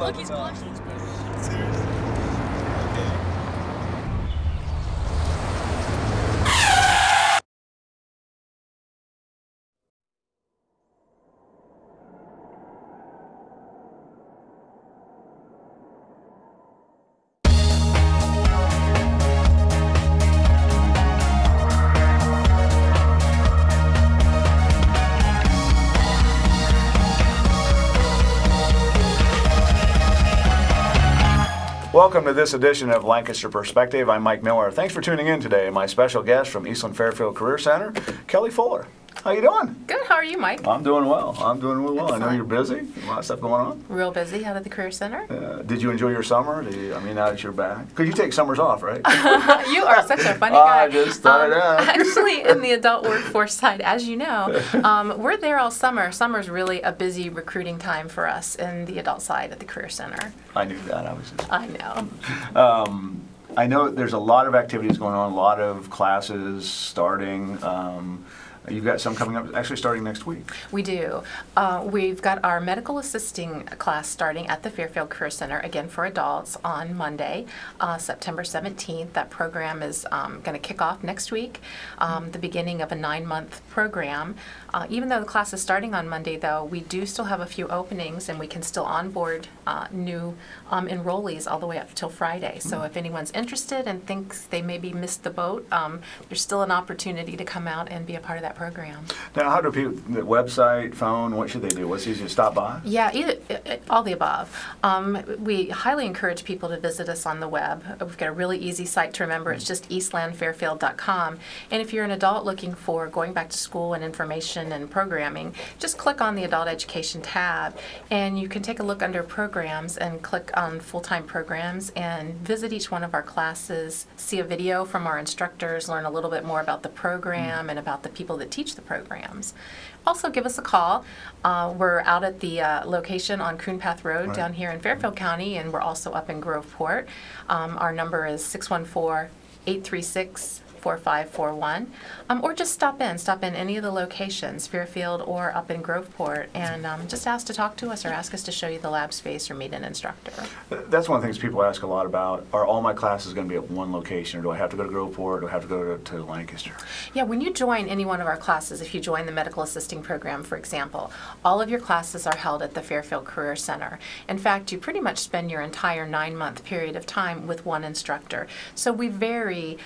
Look, he's blushing. Seriously? Okay. Welcome to this edition of Lancaster Perspective. I'm Mike Miller. Thanks for tuning in today. My special guest from Eastland-Fairfield Career Center, Kelly Fuller. How you doing? Good. How are you, Mike? I'm doing well. I'm doing really well. I know Excellent. you're busy. A lot of stuff going on. Real busy out at the Career Center. Did you enjoy your summer? Now that you're back? Because you take summers off, right? You are such a funny guy. I just started out. Actually, in the adult workforce side, as you know, we're there all summer. Summer's really a busy recruiting time for us in the adult side at the Career Center. I knew that. I was just... I know. I know there's a lot of activities going on, a lot of classes starting. You've got some coming up, actually starting next week. We do. We've got our medical assisting class starting at the Fairfield Career Center, again for adults, on Monday, September 17th. That program is going to kick off next week, the beginning of a 9-month program. Even though the class is starting on Monday, though, we do still have a few openings, and we can still onboard new enrollees all the way up till Friday. So if anyone's interested and thinks they maybe missed the boat, there's still an opportunity to come out and be a part of that program. Now, how do people, the website, phone, what should they do? What's easier, to stop by? Yeah, all the above. We highly encourage people to visit us on the web. We've got a really easy site to remember. It's just Eastland-Fairfield.com. And if you're an adult looking for going back to school and information and programming, just click on the Adult Education tab, and you can take a look under Programs and click on Full-Time Programs and visit each one of our classes, see a video from our instructors, learn a little bit more about the program and about the people that teach the programs. Also, give us a call. We're out at the location on Coon Path Road down here in Fairfield County, and we're also up in Groveport. Our number is 614-836-4541, or just stop in any of the locations, Fairfield or up in Groveport, and just ask to talk to us or ask us to show you the lab space or meet an instructor. That's one of the things people ask a lot about. Are all my classes going to be at one location, or do I have to go to Groveport, or do I have to go to Lancaster? Yeah, when you join any one of our classes, if you join the medical assisting program, for example, all of your classes are held at the Fairfield Career Center. In fact, you pretty much spend your entire 9-month period of time with one instructor. So we vary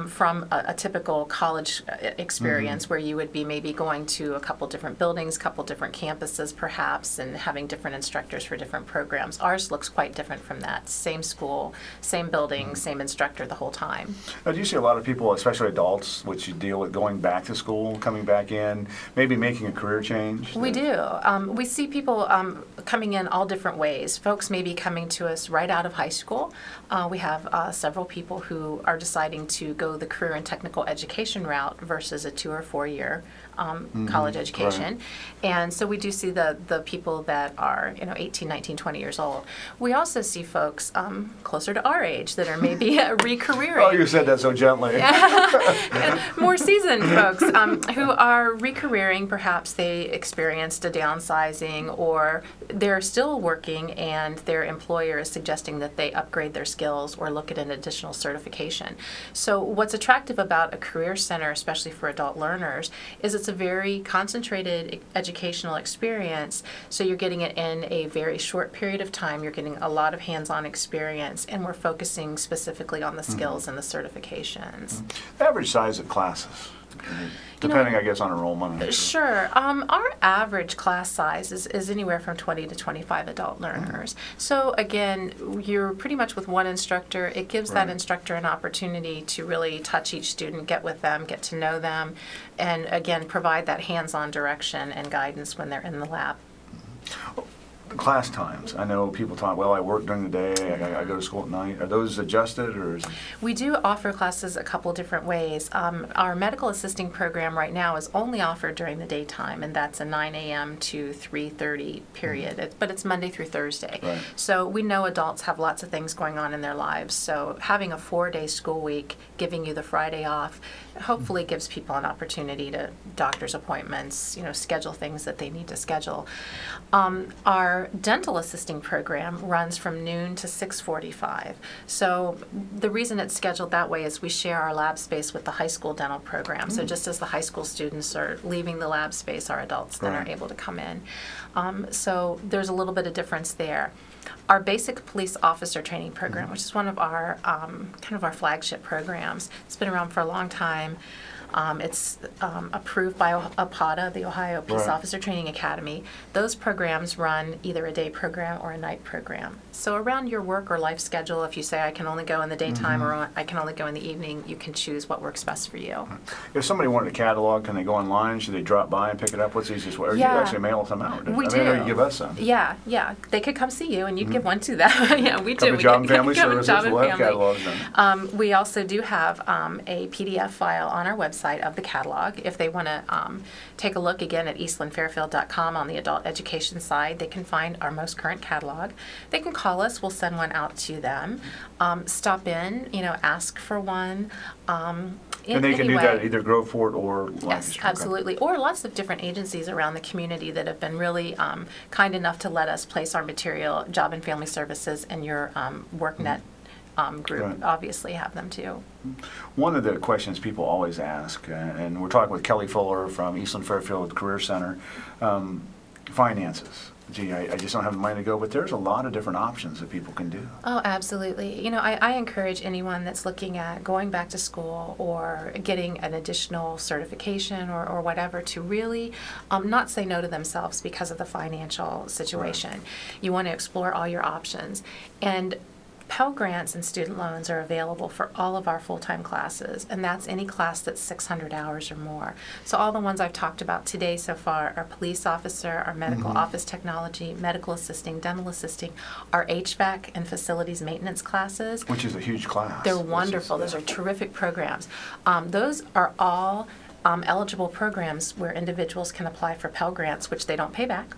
from a typical college experience where you would be maybe going to a couple different buildings, couple different campuses perhaps, and having different instructors for different programs. Ours looks quite different from that. Same school, same building, same instructor the whole time. Now, do you see a lot of people, especially adults, which you deal with going back to school, coming back in, maybe making a career change? We do. We see people coming in all different ways. Folks may be coming to us right out of high school. We have several people who are deciding to go the career and technical education route versus a 2 or 4 year college education. Right. And so we do see the people that are 18, 19, 20 years old. We also see folks closer to our age that are maybe re-careering. Oh, you said that so gently. More seasoned folks who are re-careering. Perhaps they experienced a downsizing, or they're still working and their employer is suggesting that they upgrade their skills or look at an additional certification. So what's attractive about a career center, especially for adult learners, is it's a very concentrated educational experience. So you're getting it in a very short period of time. You're getting a lot of hands-on experience, and we're focusing specifically on the skills and the certifications. Average size of classes, depending, I guess, on enrollment. Sure. Our average class size is anywhere from 20 to 25 adult learners. So again, you're pretty much with one instructor. It gives that instructor an opportunity to really touch each student, get with them, get to know them, and again, provide that hands-on direction and guidance when they're in the lab. Class times. I know people talk, well, I work during the day, I go to school at night. Are those adjusted, or is it... We do offer classes a couple different ways. Our medical assisting program right now is only offered during the daytime, and that's a 9 a.m. to 3:30 period, but it's Monday through Thursday. Right. So we know adults have lots of things going on in their lives, so having a 4-day school week, giving you the Friday off, hopefully gives people an opportunity to doctor's appointments, schedule things that they need to schedule. Our Our dental assisting program runs from noon to 6:45. So the reason it's scheduled that way is we share our lab space with the high school dental program. So just as the high school students are leaving the lab space, our adults then are able to come in. So there's a little bit of difference there. Our basic police officer training program, which is one of our kind of our flagship programs, it's been around for a long time. It's approved by OPATA, the Ohio Peace Officer Training Academy. Those programs run either a day program or a night program. So around your work or life schedule, if you say I can only go in the daytime or I can only go in the evening, you can choose what works best for you. If somebody wanted a catalog, can they go online? Should they drop by and pick it up? What's the easiest way? Or you actually mail some out? We do. I know you give us some. Yeah. They could come see you and you'd give one to them. Yeah, we do. Job and Family Services will have catalogs then. We also do have a PDF file on our website of the catalog. If they want to take a look again at Eastland-Fairfield.com on the adult education side, they can find our most current catalog. They can call us. We'll send one out to them. Stop in, ask for one. And they can do that at either Groveport or Lancaster. Yes, absolutely. Or lots of different agencies around the community that have been really kind enough to let us place our material, Job and Family Services, and your WorkNet group obviously have them too. One of the questions people always ask, and we're talking with Kelly Fuller from Eastland-Fairfield Career Center, finances. Gee, I just don't have the money to go, but there's a lot of different options that people can do. Oh, absolutely. I encourage anyone that's looking at going back to school or getting an additional certification or whatever to really not say no to themselves because of the financial situation. You want to explore all your options. And Pell Grants and student loans are available for all of our full-time classes, and that's any class that's 600 hours or more. So all the ones I've talked about today so far are police officer, our medical office technology, medical assisting, dental assisting, our HVAC and facilities maintenance classes. Which is a huge class. They're wonderful. Those are terrific programs. Those are all eligible programs where individuals can apply for Pell Grants, which they don't pay back.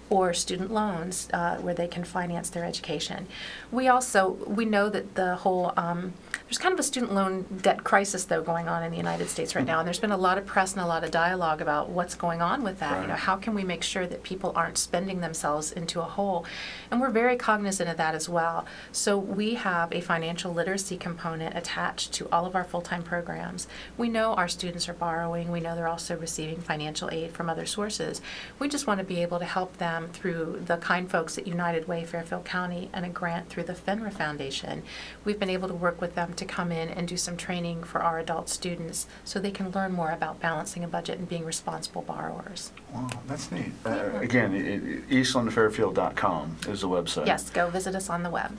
Or student loans where they can finance their education. We know that the whole, there's kind of a student loan debt crisis though going on in the United States right now, and there's been a lot of press and a lot of dialogue about what's going on with that. How can we make sure that people aren't spending themselves into a hole? And we're very cognizant of that as well. So we have a financial literacy component attached to all of our full-time programs. We know our students are borrowing. We know they're also receiving financial aid from other sources. We just want to be able to help them through the kind folks at United Way Fairfield County and a grant through the FINRA Foundation. We've been able to work with them to come in and do some training for our adult students so they can learn more about balancing a budget and being responsible borrowers. Wow, that's neat. Again, Eastlandfairfield.com is the website. Yes, go visit us on the web.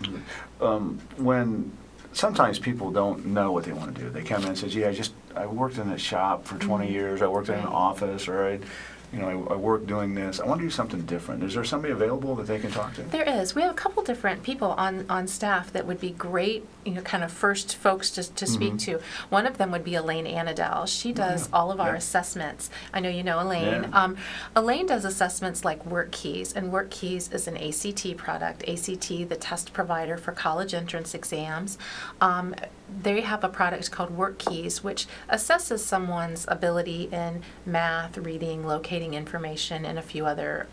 When sometimes people don't know what they want to do, they come in and say, gee, I worked in a shop for 20 years, I worked in an office, or I work doing this. I want to do something different. Is there somebody available that they can talk to? There is. We have a couple different people on staff that would be great, kind of first folks to speak to. One of them would be Elaine Anadel. She does all of our assessments. I know you know Elaine. Elaine does assessments like WorkKeys, and WorkKeys is an ACT product. ACT, the test provider for college entrance exams. They have a product called WorkKeys, which assesses someone's ability in math, reading, locating information, and a few other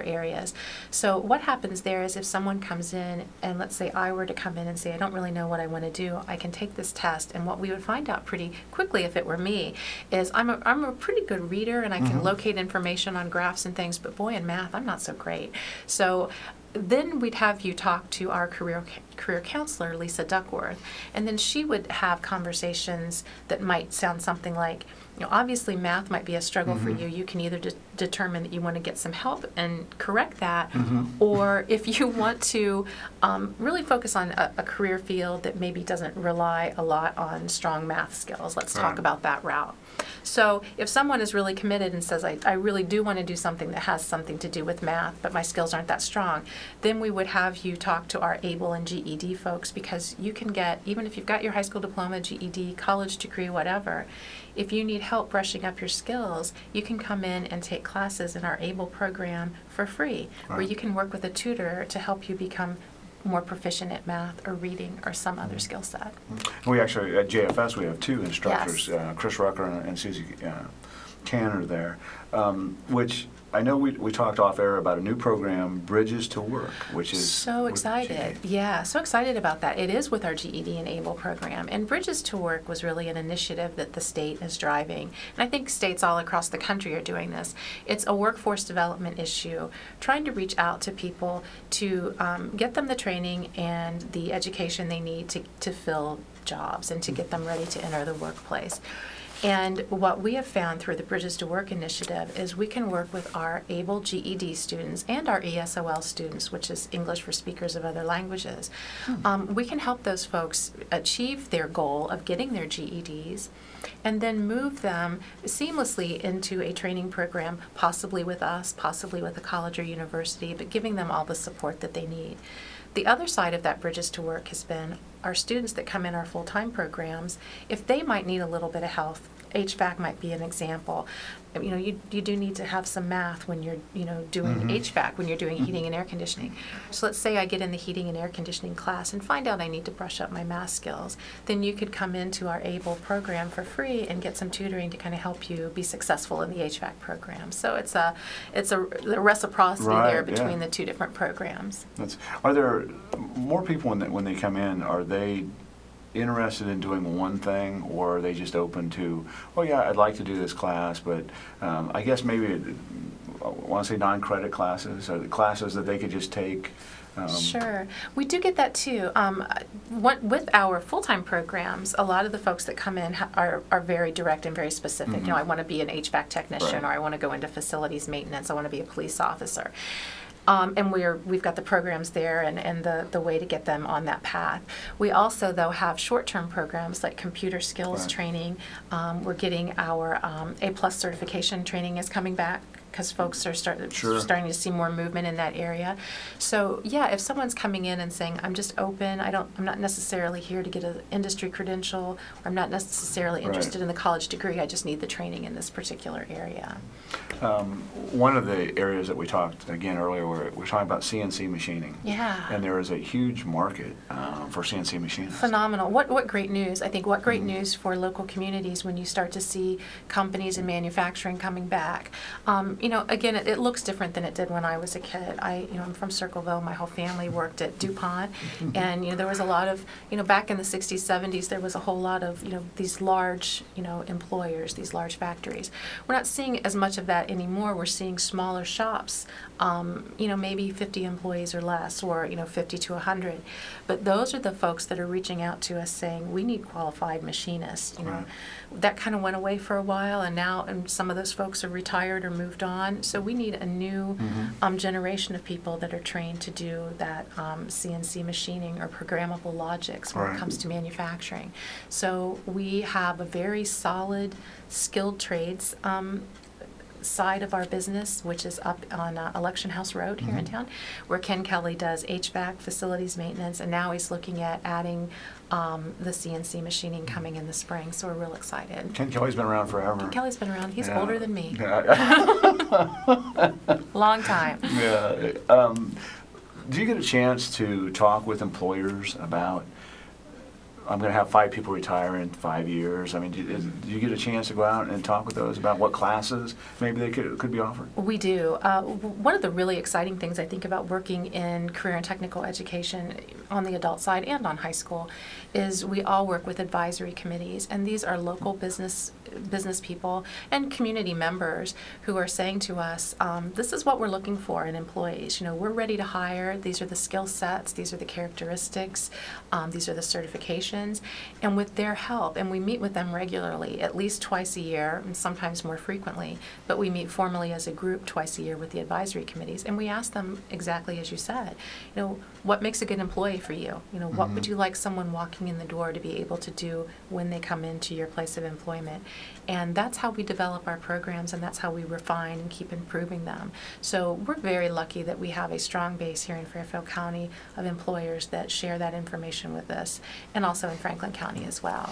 areas. So what happens there is if someone comes in, and let's say I were to come in and say, I don't really know what I want to do, I can take this test, and what we would find out pretty quickly if it were me is I'm a pretty good reader, and I can locate information on graphs and things, but boy, in math, I'm not so great. So then we'd have you talk to our career counselor, Lisa Duckworth, and then she would have conversations that might sound something like, obviously math might be a struggle for you. You can either determine that you want to get some help and correct that, or if you want to really focus on a career field that maybe doesn't rely a lot on strong math skills, let's talk about that route. So if someone is really committed and says, I really do want to do something that has something to do with math, but my skills aren't that strong, then we would have you talk to our ABLE and GED folks, because you can get, even if you've got your high school diploma, GED, college degree, whatever, if you need help brushing up your skills, you can come in and take classes in our ABLE program for free, where you can work with a tutor to help you become more proficient at math or reading or some other skill set. We actually, at JFS, we have two instructors, Chris Rucker and Susie Canner there, which I know we talked off air about a new program, Bridges to Work, which is so excited. Yeah, so excited about that. It is with our GED Enable program. And Bridges to Work was really an initiative that the state is driving. And I think states all across the country are doing this. It's a workforce development issue, trying to reach out to people to get them the training and the education they need to fill jobs and to get them ready to enter the workplace. And what we have found through the Bridges to Work initiative is we can work with our able GED students and our ESOL students, which is English for Speakers of Other Languages. We can help those folks achieve their goal of getting their GEDs and then move them seamlessly into a training program, possibly with us, possibly with a college or university, but giving them all the support that they need. The other side of that Bridges to Work has been our students that come in our full-time programs, if they might need a little bit of help, HVAC might be an example. You know, you do need to have some math when you're, doing HVAC, when you're doing heating and air conditioning. So let's say I get in the heating and air conditioning class and find out I need to brush up my math skills. Then you could come into our ABLE program for free and get some tutoring to kind of help you be successful in the HVAC program. So it's a the reciprocity there between the two different programs. Are there more people when they come in, are they interested in doing one thing, or are they just open to, oh yeah, I'd like to do this class, but I guess maybe, I want to say non-credit classes, or the classes that they could just take? Sure. We do get that too. With our full-time programs, a lot of the folks that come in are very direct and very specific. I want to be an HVAC technician, or I want to go into facilities maintenance, I want to be a police officer. And we've got the programs there and the way to get them on that path. We also, though, have short-term programs like computer skills training. We're getting our A+ certification training is coming back because folks are starting to see more movement in that area. So yeah, if someone's coming in and saying, I'm just open, I'm not necessarily here to get an industry credential, or I'm not necessarily interested in the college degree, I just need the training in this particular area. One of the areas that we talked again earlier, we're talking about CNC machining. Yeah. And there is a huge market for CNC machinists. Phenomenal. What great news. I think what great news for local communities when you start to see companies and manufacturing coming back. Again, it looks different than it did when I was a kid. I'm from Circleville. My whole family worked at DuPont. And, there was a lot of, back in the 60s, 70s, there was a whole lot of, these large, employers, these large factories. We're not seeing as much of that anymore. We're seeing smaller shops, maybe 50 employees or less, or, 50 to 100. But those are the folks that are reaching out to us saying, we need qualified machinists. That kind of went away for a while, and now some of those folks are retired or moved on. So we need a new generation of people that are trained to do that CNC machining or programmable logics when it comes to manufacturing. So we have a very solid skilled trades side of our business, which is up on Election House Road here in town, where Ken Kelly does HVAC, facilities maintenance, and now he's looking at adding the CNC machining coming in the spring, so we're real excited. Ken Kelly's been around forever. Ken Kelly's been around. He's older than me. Long time. Yeah. Do you get a chance to talk with employers about, I'm going to have 5 people retire in 5 years? I mean, do you get a chance to go out and talk with those about what classes maybe they could be offered? We do. One of the really exciting things I think about working in career and technical education on the adult side and on high school is we all work with advisory committees, and these are local business people and community members who are saying to us, this is what we're looking for in employees. We're ready to hire. These are the skill sets. These are the characteristics. These are the certifications. And with their help, and we meet with them regularly, at least twice a year, and sometimes more frequently, but we meet formally as a group twice a year with the advisory committees, and we ask them exactly as you said, what makes a good employee for you? What would you like someone walking in the door to be able to do when they come into your place of employment? And that's how we develop our programs, and that's how we refine and keep improving them. So we're very lucky that we have a strong base here in Fairfield County of employers that share that information with us, and also in Franklin County as well.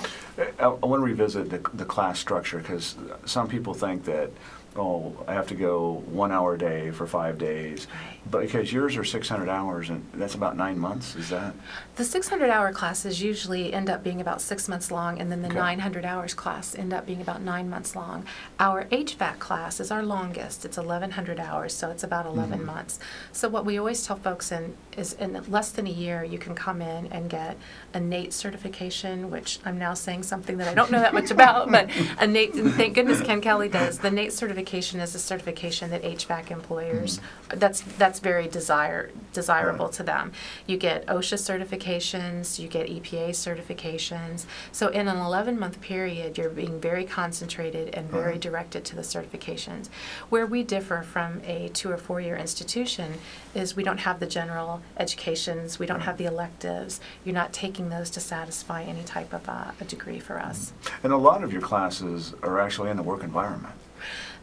I want to revisit the class structure, because some people think that oh, I have to go 1 hour a day for 5 days. Right. But because yours are 600 hours, and that's about 9 months, is that? The 600-hour classes usually end up being about 6 months long, and then the Okay. 900 hours class end up being about 9 months long. Our HVAC class is our longest. It's 1,100 hours, so it's about 11 months. So what we always tell folks is in less than a year, you can come in and get a NATE certification, which I'm now saying something that I don't know that much about, but a NATE, and thank goodness Ken Kelly does. The NATE certification is a certification that HVAC employers, that's very desirable Right. to them. You get OSHA certifications, you get EPA certifications. So in an 11-month period, you're being very concentrated and very Right. directed to the certifications. Where we differ from a 2 or 4 year institution is we don't have the general educations, we don't have the electives. You're not taking those to satisfy any type of a degree for us. And a lot of your classes are actually in the work environment.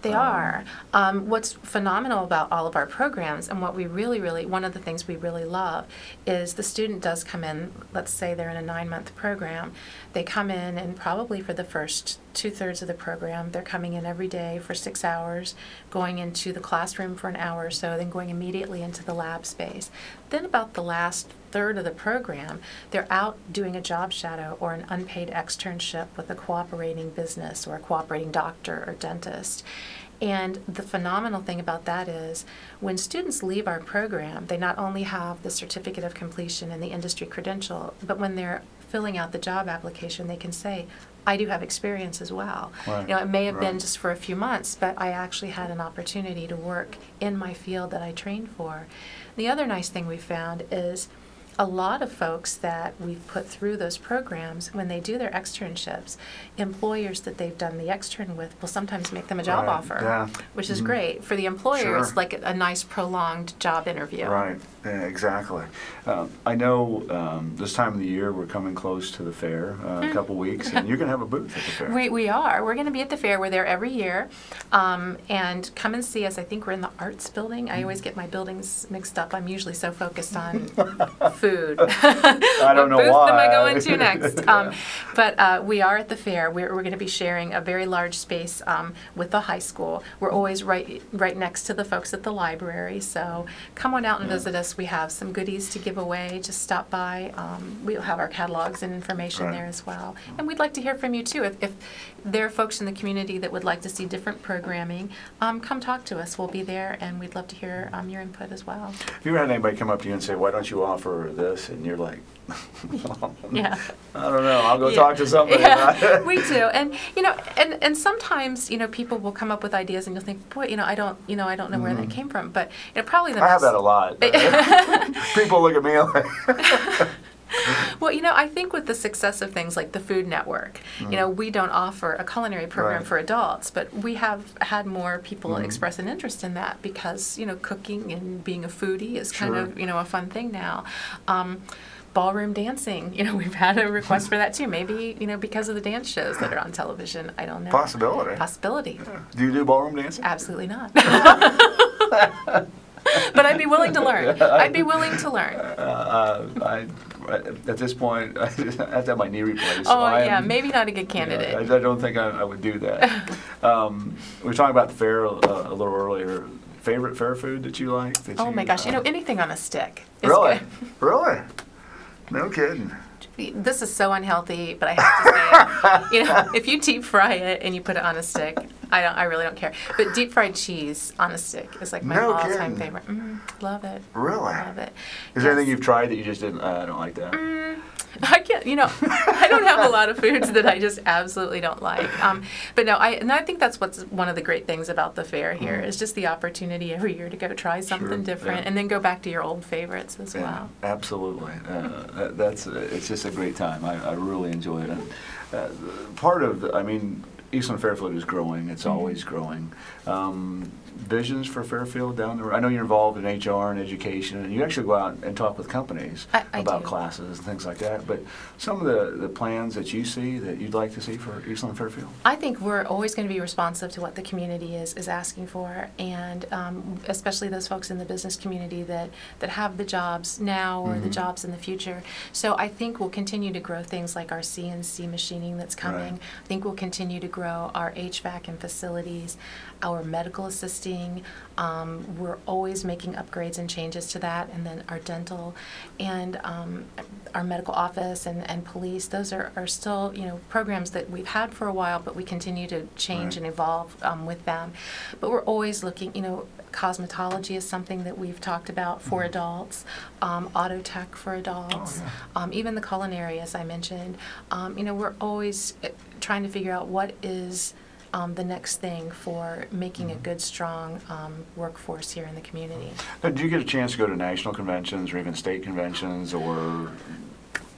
They are. What's phenomenal about all of our programs, and what we really, one of the things we really love, is the student does come in, let's say they're in a 9-month program, they come in and probably for the first 2/3 of the program, they're coming in every day for 6 hours, going into the classroom for an hour or so, then going immediately into the lab space. Then about the last third of the program, they're out doing a job shadow or an unpaid externship with a cooperating business or a cooperating doctor or dentist. And the phenomenal thing about that is when students leave our program, they not only have the certificate of completion and the industry credential, but when they're filling out the job application, they can say, I do have experience as well. Right. You know, it may have been Right. just for a few months, but I actually had an opportunity to work in my field that I trained for. The other nice thing we found is a lot of folks that we've put through those programs, when they do their externships, employers that they've done the extern with will sometimes make them a job Right, offer, yeah. which is Mhm. great. For the employer, Sure. it's like a nice prolonged job interview. Right, yeah, exactly. I know this time of the year, we're coming close to the fair, a couple weeks, and you're going to have a booth at the fair. We are. We're going to be at the fair. We're there every year. And come and see us. I think we're in the arts building. I always get my buildings mixed up. I'm usually so focused on food. I don't know what booth why. am I going to next? But we are at the fair. We're going to be sharing a very large space with the high school. We're always right next to the folks at the library. So come on out and visit us. We have some goodies to give away. Just stop by. We'll have our catalogs and information Right. there as well. And we'd like to hear from you too. If there are folks in the community that would like to see different programming, come talk to us. We'll be there, and we'd love to hear your input as well. Have you ever had anybody come up to you and say, why don't you offer this? And you're like, Yeah. I don't know, I'll go Yeah. talk to somebody Yeah, about it. we do, and and sometimes people will come up with ideas, and you'll think, boy, I don't know where that came from, but probably the I have most- that a lot. People look at me like, Well, I think with the success of things like the Food Network, we don't offer a culinary program Right. for adults, but we have had more people express an interest in that because, cooking and being a foodie is kind Sure. of, a fun thing now. Ballroom dancing, we've had a request for that too. Maybe, because of the dance shows that are on television. I don't know. Possibility. Possibility. Do you do ballroom dancing? Absolutely not. But I'd be willing to learn. I'd be willing to learn. At this point, I have to have my knee replaced. so Oh, I yeah, am- maybe not a good Yeah, candidate. I don't think I would do that. We were talking about the fair a little earlier. Favorite fair food that you like? That Oh you, my gosh, anything on a stick is Really? good. Really? No kidding. This is so unhealthy, but I have to say, if you deep fry it and you put it on a stick, I really don't care. But deep fried cheese on a stick is like my No all-time kidding. favorite. Love it. Really? Love it. Is there anything you've tried that you just didn't? I don't like that. I can't, I don't have a lot of foods that I just absolutely don't like. But no, I think that's what's one of the great things about the fair here is just the opportunity every year to go try something Sure, different yeah. and then go back to your old favorites as well. Absolutely. It's just a great time. I really enjoy it. And part of, Eastland-Fairfield is growing. It's always growing. Visions for Fairfield down the road? I know you're involved in HR and education, and you actually go out and talk with companies I about do. classes and things like that. But some of the plans that you see that you'd like to see for Eastland-Fairfield? I think we're always going to be responsive to what the community is asking for, and especially those folks in the business community that have the jobs now or the jobs in the future. So I think we'll continue to grow things like our CNC machining that's coming. Right. I think we'll continue to grow our HVAC and facilities, our medical assisting. We're always making upgrades and changes to that, and then our dental and our medical office and police. Those are still, programs that we've had for a while, but we continue to change and evolve with them. But we're always looking, cosmetology is something that we've talked about for adults, auto tech for adults, even the culinary, as I mentioned. We're always trying to figure out what is the next thing for making a good, strong workforce here in the community. Now, do you get a chance to go to national conventions or even state conventions or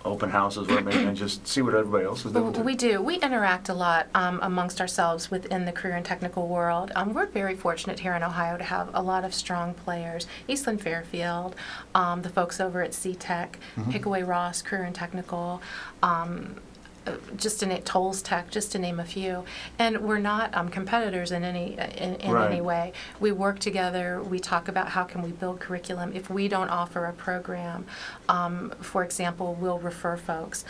open houses where maybe and just see what everybody else is doing? We do. We interact a lot amongst ourselves within the career and technical world. We're very fortunate here in Ohio to have a lot of strong players. Eastland-Fairfield, the folks over at C-Tech, Pickaway Ross, career and technical, Tolls Tech, just to name a few. And we're not competitors in any way. We work together. We talk about how can we build curriculum. If we don't offer a program, for example, we'll refer folks.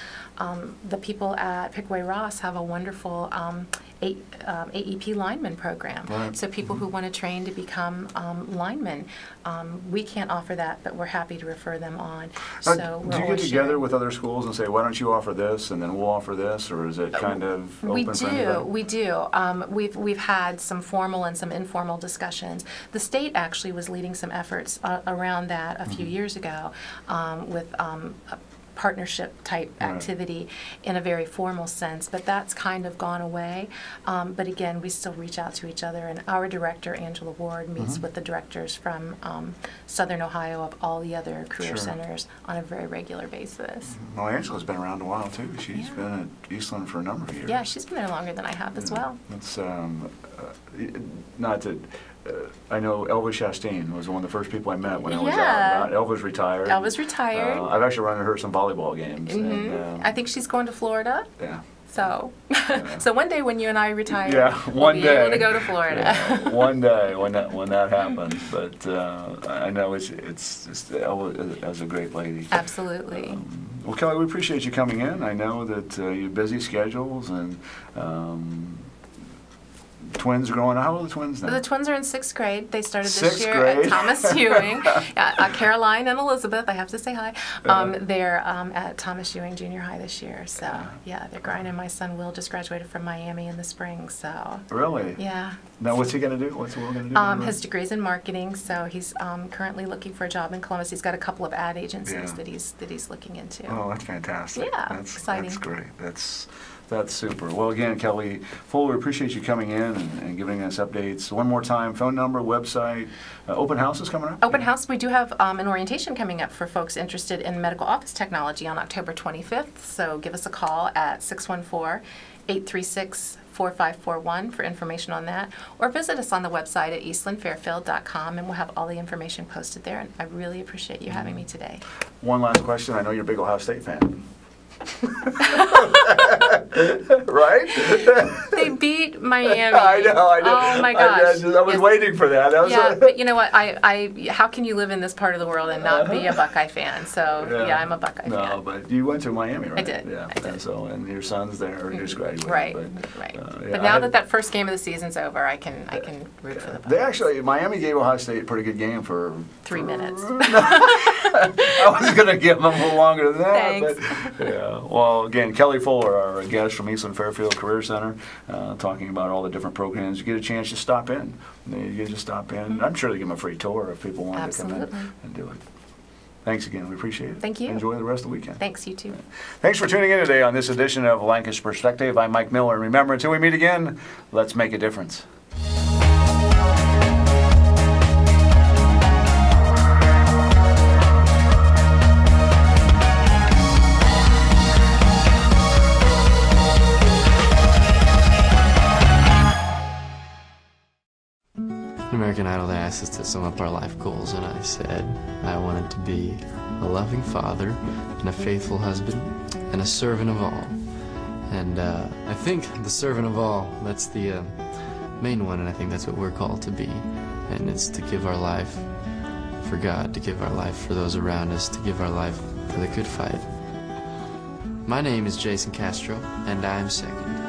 The people at Pickaway Ross have a wonderful AEP lineman program. Right. So people who want to train to become linemen, we can't offer that, but we're happy to refer them on. So do you get together with other schools and say, why don't you offer this and then we'll offer this, or is it kind of open for anybody? We do. We've had some formal and some informal discussions. The state actually was leading some efforts around that a few years ago with partnership type activity in a very formal sense, but that's kind of gone away. But again, we still reach out to each other, and our director, Angela Ward, meets with the directors from Southern Ohio of all the other career centers on a very regular basis. Well, Angela's been around a while too. She's been at Eastland for a number of years. Yeah, she's been there longer than I have as well. That's not to. I know Elva Chastain was one of the first people I met when I was out. Elva's retired. Elva's retired. I've actually run into her some volleyball games. And, I think she's going to Florida. Yeah. So, so one day when you and I retire, we'll be able to go to Florida. Yeah, one day when that happens. But I know it's just Elva is a great lady. Absolutely. Well, Kelly, we appreciate you coming in. I know that you have busy schedules and. Twins are growing. How old are the twins now? The twins are in 6th grade. They started this Sixth year grade? at Thomas Ewing. Caroline and Elizabeth, I have to say hi. They're at Thomas Ewing Junior High this year. So, yeah, they're grinding. My son Will just graduated from Miami in the spring. So. Really? Yeah. Now, what's he going to do? What's Will going to do? His degree's in marketing, so he's currently looking for a job in Columbus. He's got a couple of ad agencies that he's looking into. Oh, that's fantastic. Yeah, that's exciting. That's great. That's super. Well, again, Kelly Fuller, we appreciate you coming in and giving us updates. One more time, phone number, website, open house is coming up? Open house, we do have an orientation coming up for folks interested in medical office technology on October 25th. So give us a call at 614-836-4541 for information on that. Or visit us on the website at eastlandfairfield.com, and we'll have all the information posted there. And I really appreciate you having me today. One last question. I know you're a big Ohio State fan. Right? They beat Miami. I know. Oh my gosh! I was waiting for that. But you know what? How can you live in this part of the world and not be a Buckeye fan? So I'm a Buckeye fan. No, but you went to Miami, right? I did. Yeah. I did. And your son's there, or just graduated. Right. But now that first game of the season's over, I can root for the Buckeyes. Miami gave Ohio State a pretty good game for 3 minutes. I was going to give them a little longer than that. Thanks. But, yeah. Well, again, Kelly Fuller, our guest from Eastland-Fairfield Career Center, talking about all the different programs. You get a chance to stop in. You just stop in. I'm sure they give them a free tour if people want to come in and do it. Thanks again. We appreciate it. Thank you. Enjoy the rest of the weekend. Thanks, you too. Thanks for tuning in today on this edition of Lancaster Perspective. I'm Mike Miller. And remember, until we meet again, let's make a difference. American Idol, they asked us to sum up our life goals, and I said I wanted to be a loving father and a faithful husband and a servant of all. And I think the servant of all, that's the main one, and I think that's what we're called to be. And it's to give our life for God, to give our life for those around us, to give our life for the good fight. My name is Jason Castro, and I'm second.